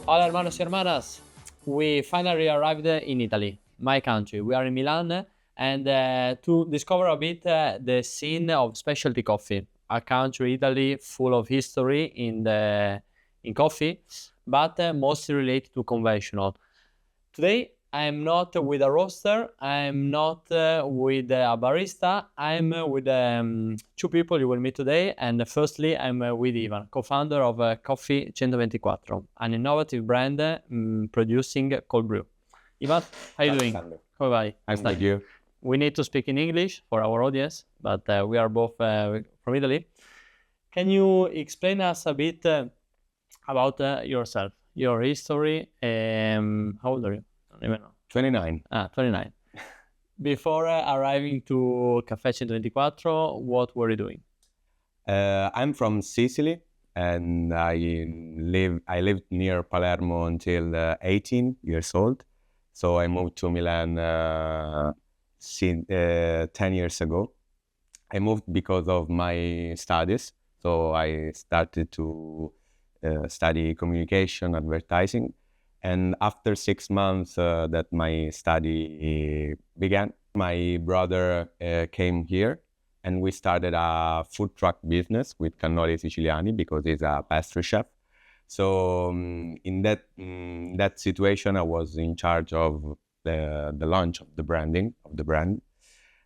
Hola hermanos y hermanas. We finally arrived in Italy, my country. We are in Milan, and to discover a bit the scene of specialty coffee, a country, Italy, full of history in coffee, but mostly related to conventional. Today, I'm not with a roaster. I'm not with a barista. I'm with two people you will meet today. And firstly, I'm with Ivan, co-founder of Coffee 124, an innovative brand producing cold brew. Ivan, how are you doing? Alexander. Come vai? I'm with you. We need to speak in English for our audience, but we are both from Italy. Can you explain us a bit about yourself, your history? How old are you? I don't even know. 29. 29. Before arriving to Café 124, what were you doing? I'm from Sicily, and I lived near Palermo until 18 years old. So I moved to Milan 10 years ago. I moved because of my studies. So I started to study communication, advertising. And after 6 months that my study began, my brother came here, and we started a food truck business with cannoli siciliani because he's a pastry chef. So in that situation, I was in charge of the launch of the branding of the brand.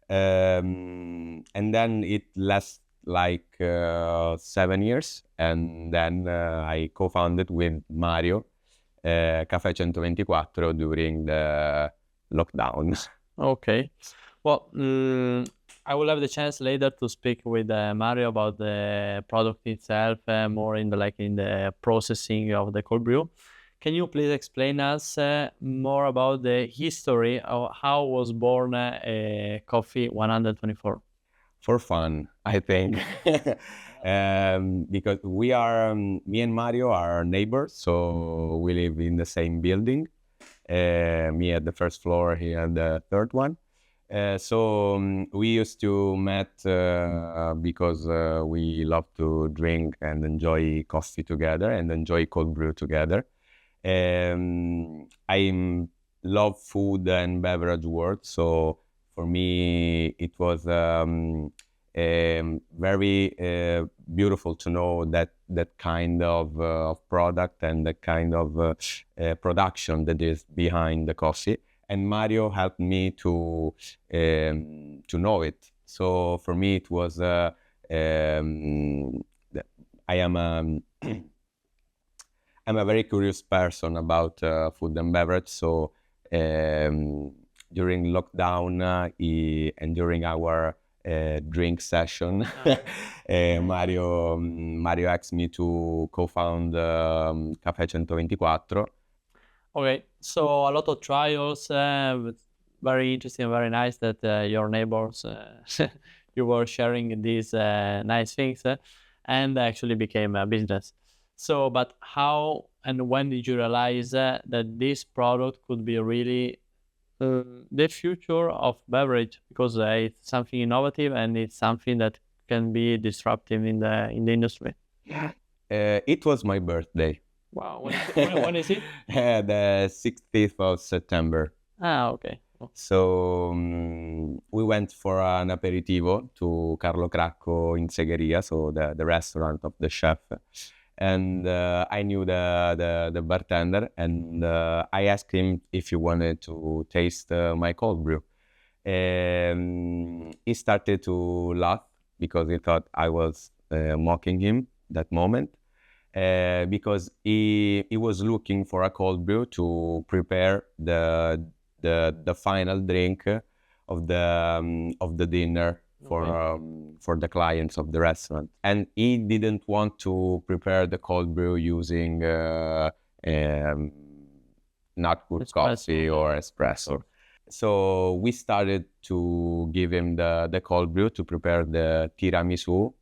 And then it lasted like 7 years, and then I co-founded with Mario Café 124 during the lockdown. Okay. Well, I will have the chance later to speak with Mario about the product itself, more in the processing of the cold brew. Can you please explain us more about the history of how was born Coffee 124? For fun, I think. Because we are, me and Mario are neighbors, so we live in the same building. Me at the first floor, he at the third one. So we used to meet because we love to drink and enjoy coffee together and enjoy cold brew together. I love food and beverage world, so for me it was very beautiful to know that kind of product and the kind of production that is behind the coffee. And Mario helped me to know it. So for me it was I am I'm a very curious person about food and beverage. So during lockdown and during our drink session, Mario asked me to co-found Café 124. Okay, so a lot of trials, very interesting, very nice that your neighbors, you were sharing these nice things, and actually became a business. So, but how and when did you realize that this product could be really the future of beverage? Because it's something innovative and it's something that can be disruptive in the industry. It was my birthday. Wow, when is it? The 16th of September. Okay. So we went for an aperitivo to Carlo Cracco in Segheria, so the restaurant of the chef. And I knew the bartender, and I asked him if he wanted to taste my cold brew. He started to laugh because he thought I was mocking him that moment. Because he was looking for a cold brew to prepare the final drink of the dinner for the clients of the restaurant, and he didn't want to prepare the cold brew using not good coffee or espresso. So we started to give him the cold brew to prepare the tiramisu,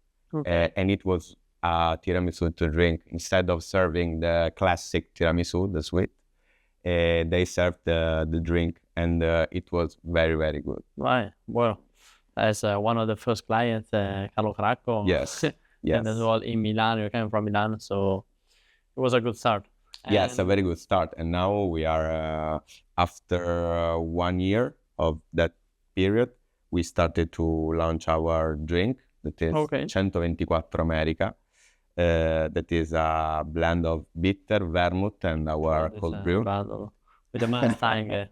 and it was tiramisu to drink. Instead of serving the classic tiramisu, the sweet, they served the drink, and it was very, very good. Right. Well, as one of the first clients, Carlo Cracco. Yes. And as well in Milan, you're coming from Milan, so it was a good start. Yes, a And very good start. And now we are after 1 year of that period, we started to launch our drink that is okay. 124 America. That is a blend of bitter, vermouth, and our This cold brew. bundle with the Mustang.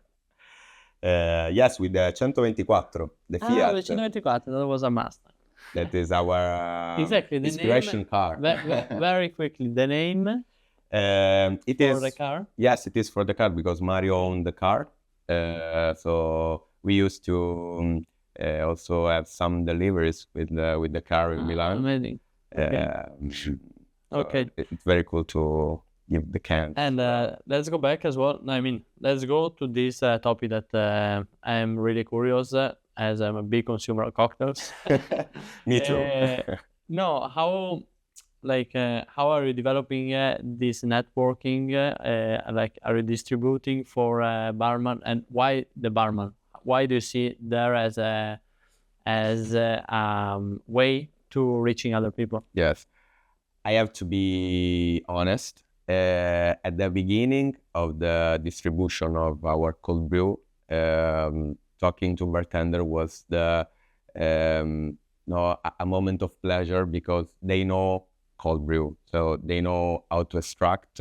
Yes, with the 124, the Ah, Fiat. the 124, that was a Mustang. That is our Exactly, the inspiration name, car. very quickly, the name It for the is, car. yes, it is for the car because Mario owned the car. So we used to also have some deliveries with the car in Milan. Amazing. Okay. So Okay. it's very cool to give the can. And let's go back as well. I mean, let's go to this topic that I'm really curious as I'm a big consumer of cocktails. Me too. No, how are you developing this networking? Like, are you distributing for barman, and why the barman? Why do you see there as a way to reaching other people? Yes, I have to be honest. At the beginning of the distribution of our cold brew, talking to bartender was the no, a moment of pleasure because they know cold brew, so they know how to extract,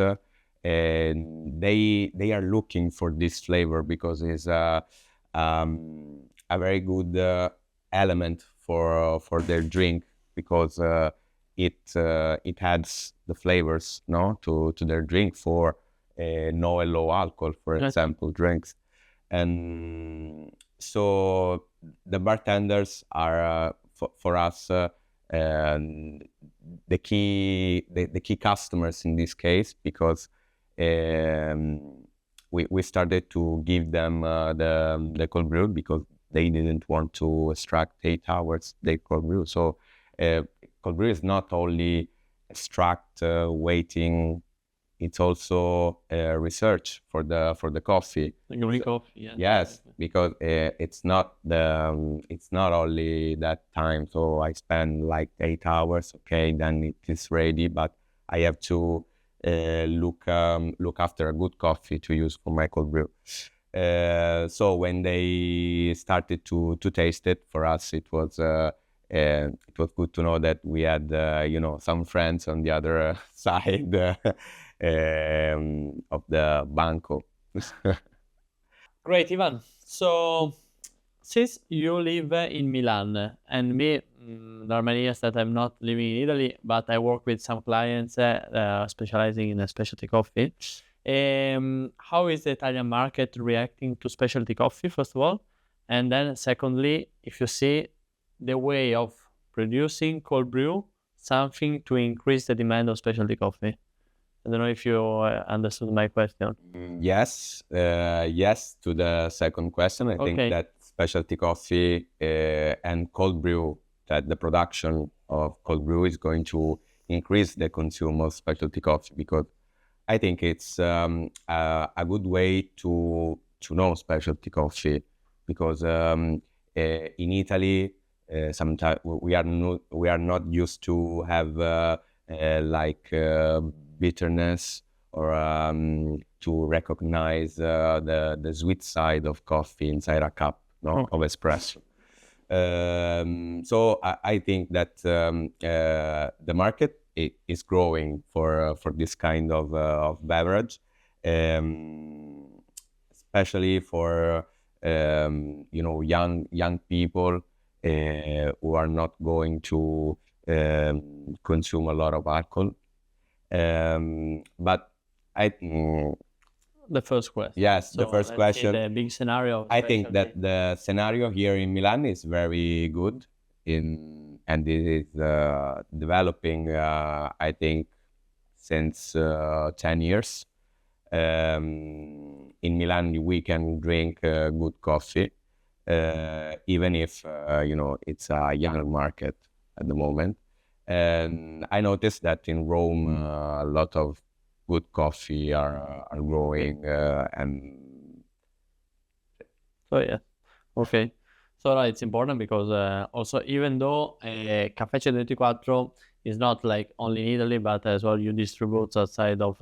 and they are looking for this flavor because it's a very good element for their drink because it adds the flavors to their drink for no and low alcohol, for Yes. example, drinks. And so the bartenders are for us the key customers in this case because we started to give them the cold brew because they didn't want to extract 8 hours they cold brew. So cold brew is not only extract waiting, it's also research for the coffee. The green coffee, yeah. Yes, because it's not only that time. So I spend like 8 hours. Okay, then it is ready, but I have to look after a good coffee to use for my cold brew. So when they started to taste it, for us it was good to know that we had some friends on the other side of the banco. Great, Ivan. So, since you live in Milan, and me, there are many years that I'm not living in Italy, but I work with some clients specializing in specialty coffee. How is the Italian market reacting to specialty coffee, first of all? And then, secondly, if you see the way of producing cold brew, something to increase the demand of specialty coffee. I don't know if you understood my question. Yes, yes to the second question. I think Okay. that specialty coffee and cold brew, that the production of cold brew is going to increase the consume of specialty coffee because I think it's a good way to know specialty coffee because in Italy sometimes we are not used to have like bitterness or to recognize the sweet side of coffee inside a cup of espresso. So I think that the market is growing for this kind of beverage, especially for young people who are not going to consume a lot of alcohol. But I The first question. yes, the first let's question. see the big scenario. I think that the scenario here in Milan is very good and it is developing, I think, since 10 years. In Milan, we can drink good coffee, even if, it's a young market at the moment. And I noticed that in Rome, a lot of good coffee are growing and So yeah, okay. So it's important because also even though Café 124 is not like only in Italy, but as well you distribute outside of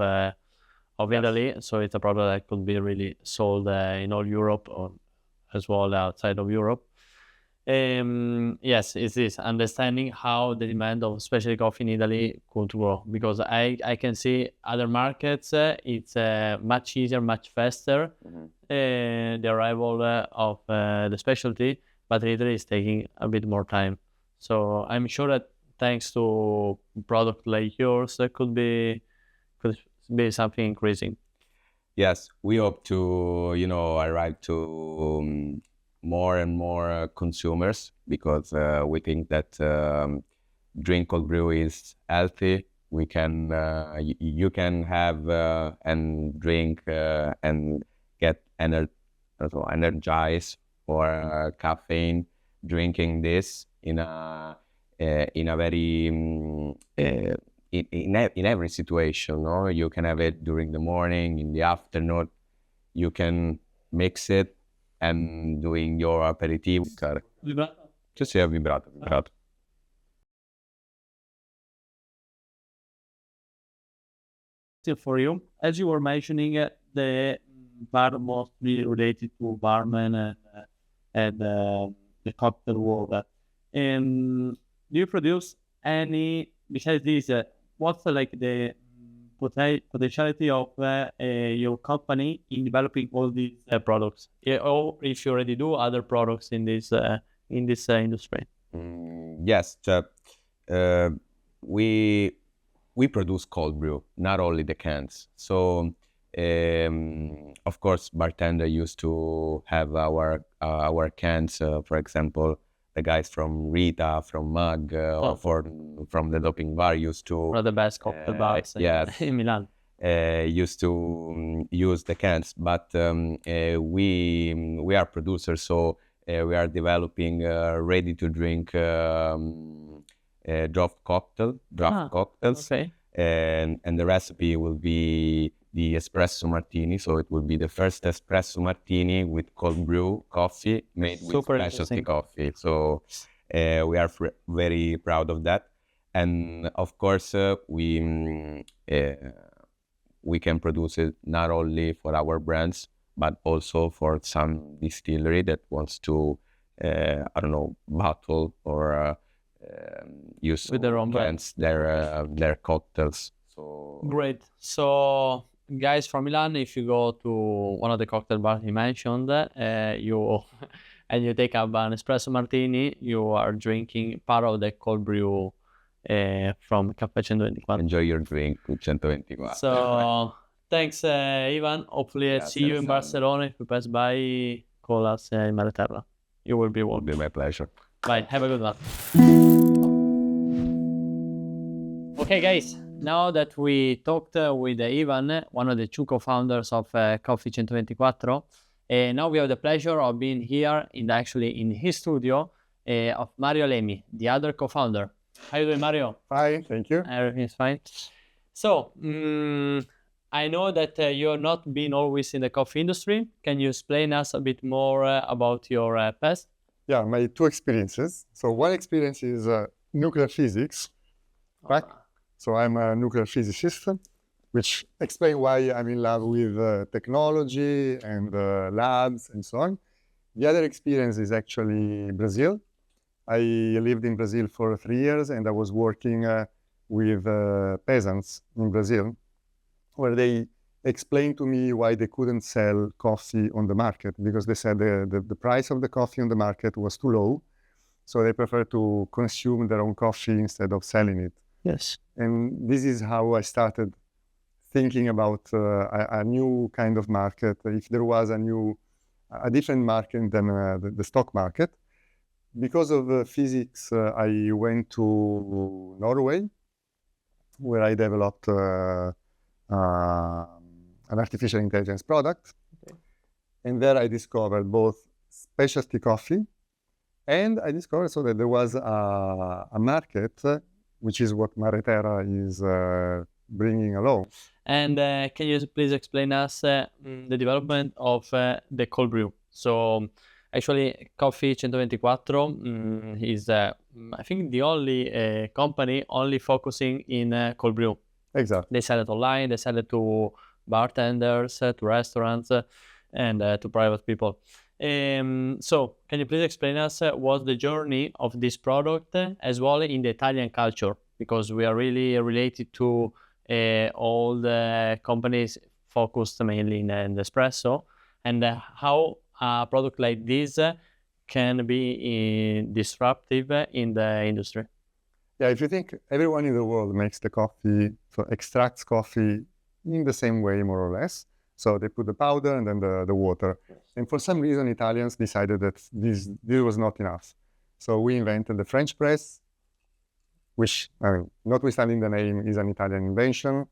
of Italy, so it's a product that could be really sold in all Europe or as well outside of Europe. Yes, it's this understanding how the demand of specialty coffee in Italy could grow, because I can see other markets, it's much easier, much faster, the arrival of the specialty, but Italy is taking a bit more time. So I'm sure that thanks to product like yours, there could be something increasing. Yes, we hope to, arrive to more and more consumers, because we think that drink cold brew is healthy. We can, you can have and drink and get energized for caffeine, drinking this in a very in every situation. No, you can have it during the morning, in the afternoon. You can mix it and doing your aperitivo. Sì, sì, è vibrato. Still for you, as you were mentioning, the bar mostly related to barman and the cocktail world. And do you produce any, besides this, what's like the potentiality of your company in developing all these products? Or if you already do other products in this industry? Yes, we produce cold brew, not only the cans. So, of course, bartender used to have our cans. For example, the guys from Rita, from Mug, or from the doping bar used to. One of the best cocktail bars in Milan. Used to use the cans, but we are producers, so we are developing ready to drink draft cocktails. Okay. And the recipe will be the espresso martini. So it will be the first espresso martini with cold brew coffee made with specialty coffee. So we are very proud of that. And of course, we can produce it not only for our brands, but also for some distillery that wants to, bottle or use with their own brands, their cocktails. So great. So guys from Milan, if you go to one of the cocktail bars you mentioned, you take up an espresso martini, you are drinking part of the cold brew from Café 124. Enjoy your drink with 124. So thanks, Ivan. Hopefully I see you in Barcelona. If you pass by, call us in Malaterra. You will be welcome. It'll be my pleasure. Bye. Have a good one. Okay, guys. Now that we talked with Ivan, one of the two co-founders of Coffee 124, now we have the pleasure of being here in his studio of Mario Lemi, the other co-founder. How are you doing, Mario? Fine, thank you. Everything's fine. So, I know that you've not been always in the coffee industry. Can you explain us a bit more about your past? Yeah, my two experiences. So one experience is nuclear physics, right? So I'm a nuclear physicist, which explains why I'm in love with technology and labs and so on. The other experience is actually Brazil. I lived in Brazil for 3 years, and I was working with peasants in Brazil, where they explained to me why they couldn't sell coffee on the market, because they said the price of the coffee on the market was too low, so they prefer to consume their own coffee instead of selling it. Yes. And this is how I started thinking about a new kind of market, if there was a different market than the stock market. Because of physics, I went to Norway, where I developed an artificial intelligence product. Okay. And there I discovered both specialty coffee, and I discovered so that there was a market, which is what Maretera is bringing along. And can you please explain us the development of the cold brew? So actually, Coffee 124 is, I think, the only company only focusing in cold brew. Exactly. They sell it online. They sell it to bartenders, to restaurants, and to private people. So, can you please explain us what's the journey of this product as well in the Italian culture? Because we are really related to all the companies focused mainly in the espresso, and how a product like this can be disruptive in the industry. Yeah, if you think everyone in the world makes the coffee, so extracts coffee in the same way, more or less. So they put the powder and then the water. And for some reason, Italians decided that this was not enough. So we invented the French press, which, notwithstanding the name, is an Italian invention.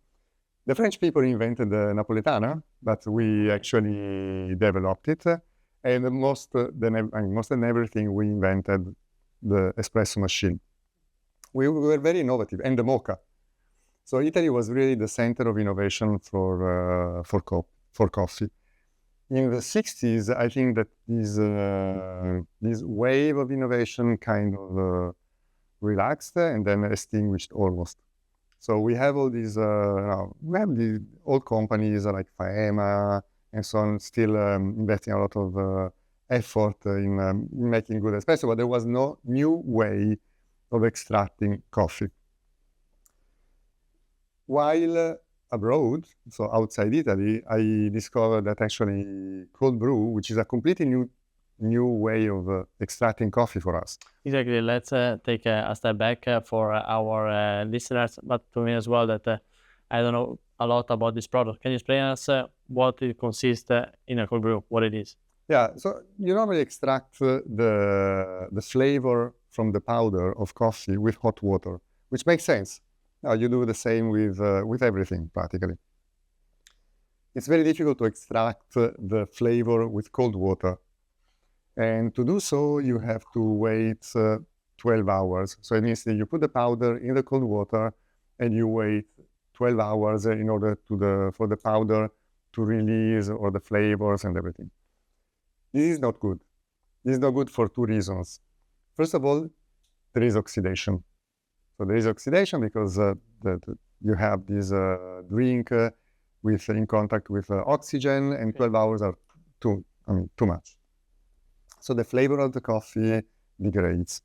The French people invented the Napoletana, but we actually developed it. And most than everything, we invented the espresso machine. We were very innovative, and the mocha. So Italy was really the center of innovation for coffee. In the 60s, I think that this wave of innovation kind of relaxed and then extinguished almost. So we have all these, we have the old companies like Faema and so on, still investing a lot of effort in making good espresso, but there was no new way of extracting coffee. While abroad, so outside Italy, I discovered that actually cold brew, which is a completely new way of extracting coffee for us. Exactly. Let's take a step back for our listeners, but to me as well, that I don't know a lot about this product. Can you explain us what it consists in a cold brew, what it is? Yeah, so you normally extract the flavor from the powder of coffee with hot water, which makes sense. Now you do the same with everything practically. It's very difficult to extract the flavor with cold water. And to do so, you have to wait 12 hours. So it means that you put the powder in the cold water and you wait 12 hours in order for the powder to release all the flavors and everything. This is not good. This is not good for two reasons. First of all, there is oxidation. So there is oxidation because you have this drink in contact with oxygen, and 12 hours are too much. So the flavor of the coffee degrades.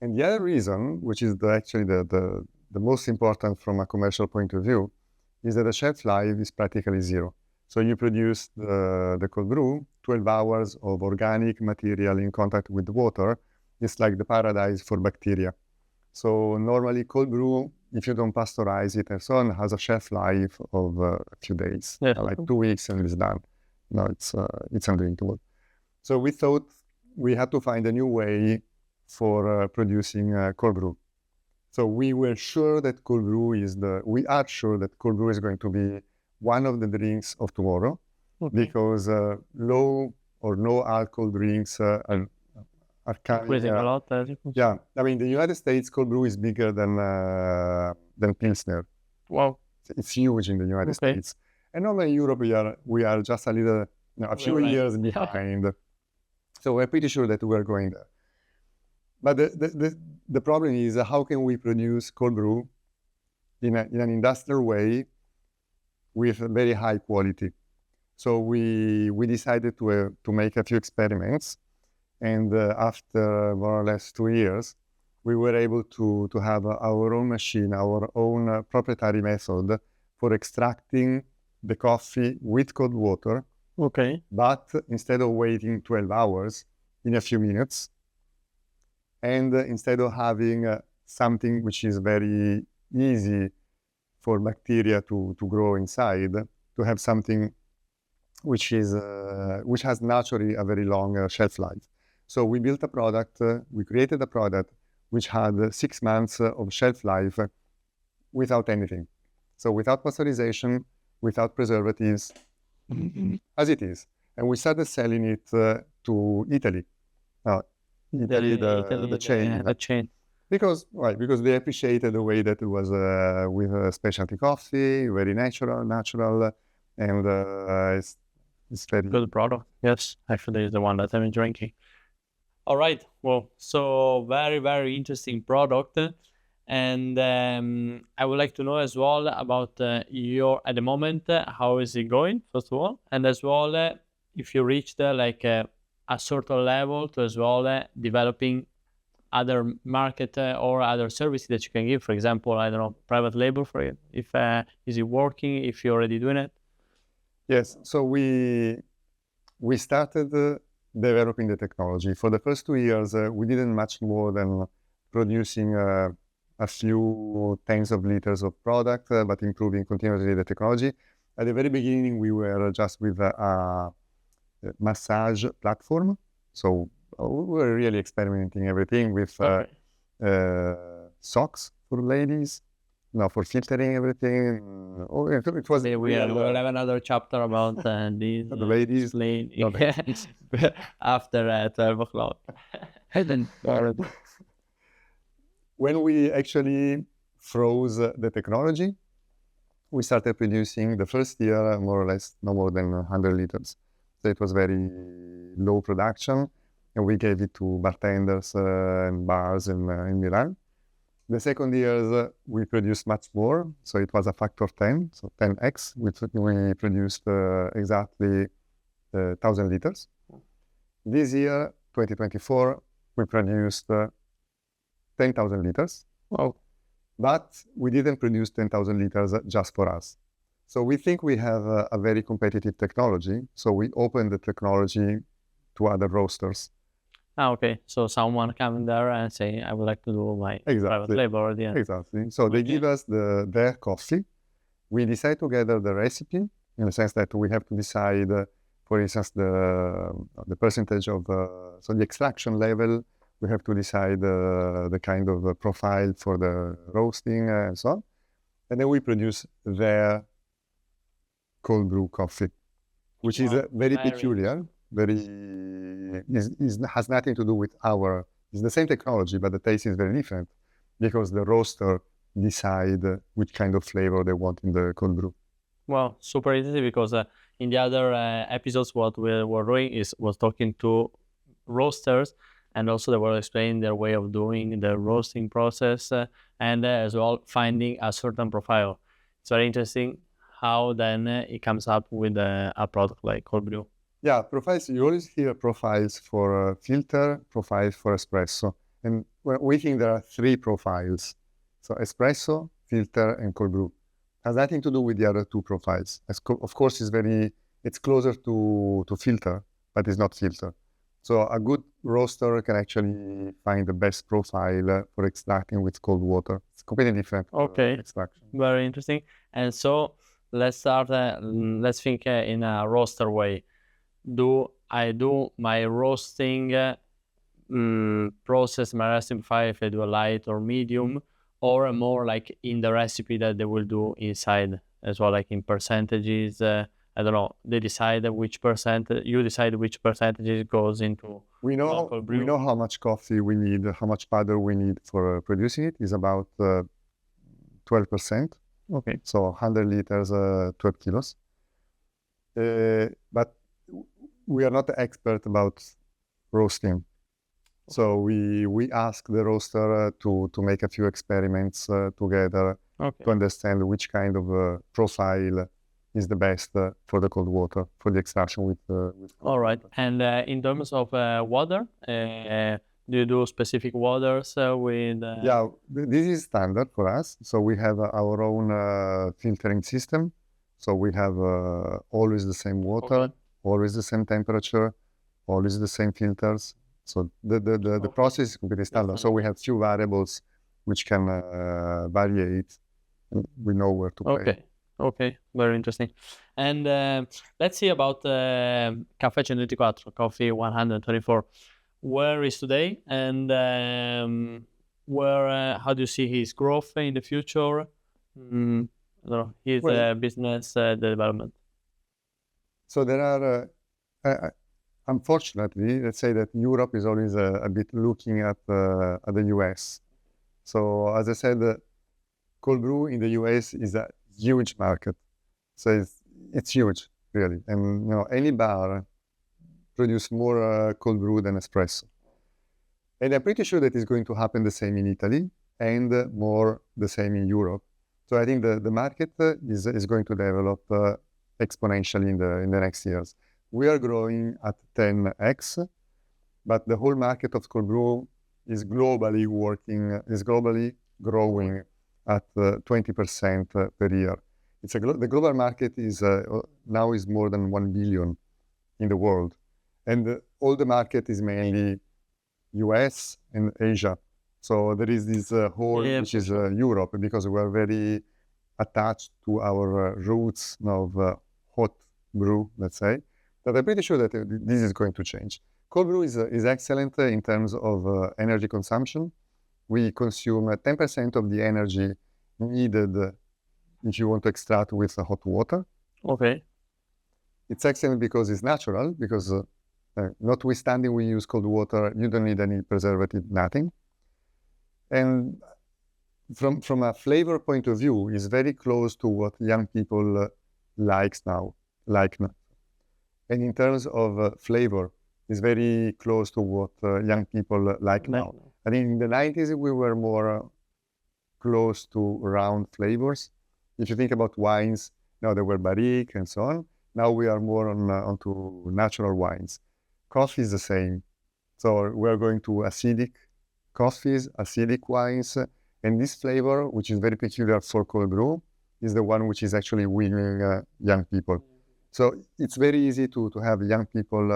And the other reason, which is actually the most important from a commercial point of view, is that the shelf life is practically zero. So you produce the cold brew, 12 hours of organic material in contact with the water. It's like the paradise for bacteria. So normally cold brew, if you don't pasteurize it and so on, has a shelf life of a few days, like 2 weeks, and it's done. No, it's undrinkable. So we thought we had to find a new way for producing cold brew. So we are sure that cold brew is going to be one of the drinks of tomorrow, because low or no alcohol drinks are coming. A lot. Yeah, I mean, the United States cold brew is bigger than Pilsner. Wow, it's huge in the United States, and normally in Europe we are just a few years behind. So we're pretty sure that we're going there. But the problem is, how can we produce cold brew in an industrial way with very high quality? So we decided to make a few experiments, and after more or less 2 years, we were able to have our own machine, our own proprietary method for extracting the coffee with cold water. But instead of waiting 12 hours, in a few minutes, and instead of having something which is very easy for bacteria to grow inside, to have something which has naturally a very long shelf life. So we built a product, we created a product which had 6 months of shelf life without anything. So without pasteurization, without preservatives, as it is. And we started selling it to Italy. Italy, the chain. The chain. Because they appreciated the way that it was with specialty coffee, very natural, and it's very good product. Yes, actually, is the one that I've been drinking. All right. Well, so very, very interesting product. And I would like to know as well about your at the moment, how is it going, first of all, and as well if you reached like a certain level to as well developing other market or other services that you can give. For example, I don't know, private label for it. If is it working? If you're already doing it? Yes. So we started developing the technology. For the first 2 years, we didn't much more than producing a few tens of liters of product, but improving continuously the technology. At the very beginning, we were just with a massage platform. So we were really experimenting everything with socks for ladies, for filtering everything. It was We will have another chapter about these the ladies. After 12 o'clock. When we actually froze the technology, we started producing the first year more or less no more than 100 liters. So it was very low production, and we gave it to bartenders and bars in Milan. The second year, we produced much more, so it was a factor 10, so 10x. We produced exactly 1,000 liters. This year, 2024, we produced 10,000 liters. Wow. But we didn't produce 10,000 liters just for us. So we think we have a very competitive technology. So we opened the technology to other roasters. Okay. So someone coming there and say, I would like to do my private label at the end. Exactly. So they give us their coffee. We decide together the recipe, in the sense that we have to decide, for instance, the percentage of, so the extraction level. We have to decide the kind of profile for the roasting and so on. And then we produce their cold brew coffee, which is very peculiar, has nothing to do with it's the same technology, but the taste is very different because the roaster decide which kind of flavor they want in the cold brew. Well, super easy, because in the other episodes, what we were doing was talking to roasters, and also they were explaining their way of doing the roasting process and as well finding a certain profile. It's very interesting how then it comes up with a product like cold brew. Yeah, profiles, you always hear profiles for filter, profiles for espresso. And we think there are 3 profiles. So espresso, filter, and cold brew. Has nothing to do with the other 2 profiles. Of course, it's closer to filter, but it's not filter. So a good roaster can actually find the best profile for extracting with cold water. It's completely different extraction. Very interesting. And so let's start, let's think in a roaster way. Do I do my roasting process, my roasting fire, if I do a light or medium, or more like in the recipe that they will do inside as well, like in percentages? I don't know. They decide which percentage. You decide which percentage goes into. We know how much coffee we need, how much powder we need for producing it. Is about 12%. Okay. So 100 liters, 12 kilos. But we are not the expert about roasting. So we ask the roaster to make a few experiments together to understand which kind of profile is the best for the cold water, for the extraction with all right. Water. And in terms of water, do you do specific waters with? Yeah, this is standard for us. So we have our own filtering system. So we have always the same water, always the same temperature, always the same filters. So the process is completely standard. So we have few variables which can variate. We know where to play. Okay, very interesting. And let's see about Café 124, Coffee 124. Where is today, and how do you see his growth in the future? His business development. So there are, unfortunately, let's say that Europe is always a bit looking at the US. So as I said, cold brew in the US is a huge market. So it's huge, really. And any bar produce more cold brew than espresso. And I'm pretty sure that is going to happen the same in Italy. and more the same in Europe. So I think the market is going to develop exponentially in the next years. We are growing at 10x, but the whole market of cold brew is globally growing at 20% per year. The global market is now is more than 1 billion in the world, and all the market is mainly US and Asia. So there is this whole, which is Europe, because we are very attached to our roots of hot brew, let's say. But I'm pretty sure that this is going to change. Cold brew is excellent in terms of energy consumption. We consume 10% of the energy needed if you want to extract with hot water. Okay. It's excellent because it's natural, because notwithstanding we use cold water, you don't need any preservative, nothing. And from a flavor point of view, it's very close to what young people like now. And in terms of flavor, it's very close to what young people like now. I think in the 90s, we were more close to round flavors. If you think about wines, now there were barrique and so on. Now we are more onto natural wines. Coffee is the same. So we're going to acidic coffees, acidic wines, and this flavor, which is very peculiar for cold brew, is the one which is actually winning young people. So it's very easy to have young people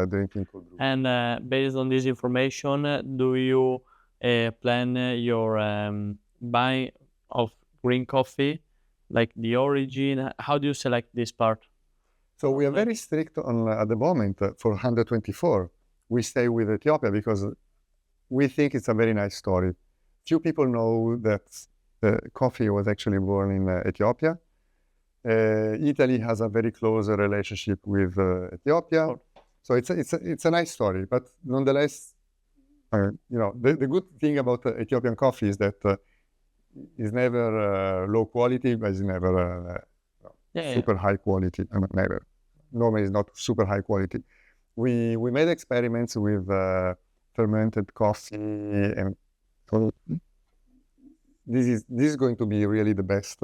drinking cold brew. And based on this information, do you plan your buying of green coffee, like the origin? How do you select this part? So we are very strict on, at the moment, for 124. We stay with Ethiopia because we think it's a very nice story. Few people know that coffee was actually born in Ethiopia. Italy has a very close relationship with Ethiopia. So it's a nice story, but nonetheless, the good thing about Ethiopian coffee is that it's never low quality, but it's never super high quality. Never. Normally, it's not super high quality. We made experiments with fermented coffee, and so this is going to be really the best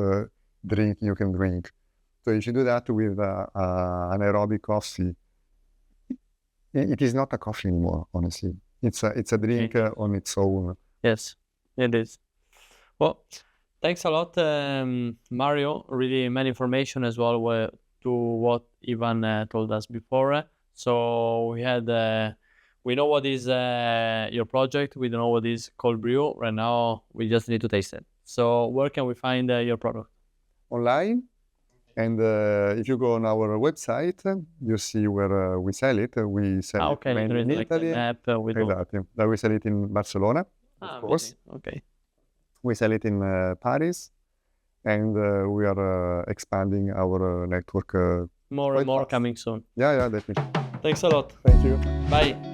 drink you can drink. So if you do that with anaerobic coffee, it is not a coffee anymore, honestly. It's a drink on its own. Yes, it is. Well, thanks a lot, Mario. Really many information as well to what Ivan told us before. So we know what is your project. We don't know what is cold brew. Right now, we just need to taste it. So where can we find your product? Online. And if you go on our website, you see where we sell it. We sell it mainly in Italy. Exactly. We sell it in Barcelona, of course. Okay. We sell it in Paris, and we are expanding our network. More and more coming soon. Yeah, definitely. Thanks a lot. Thank you. Bye.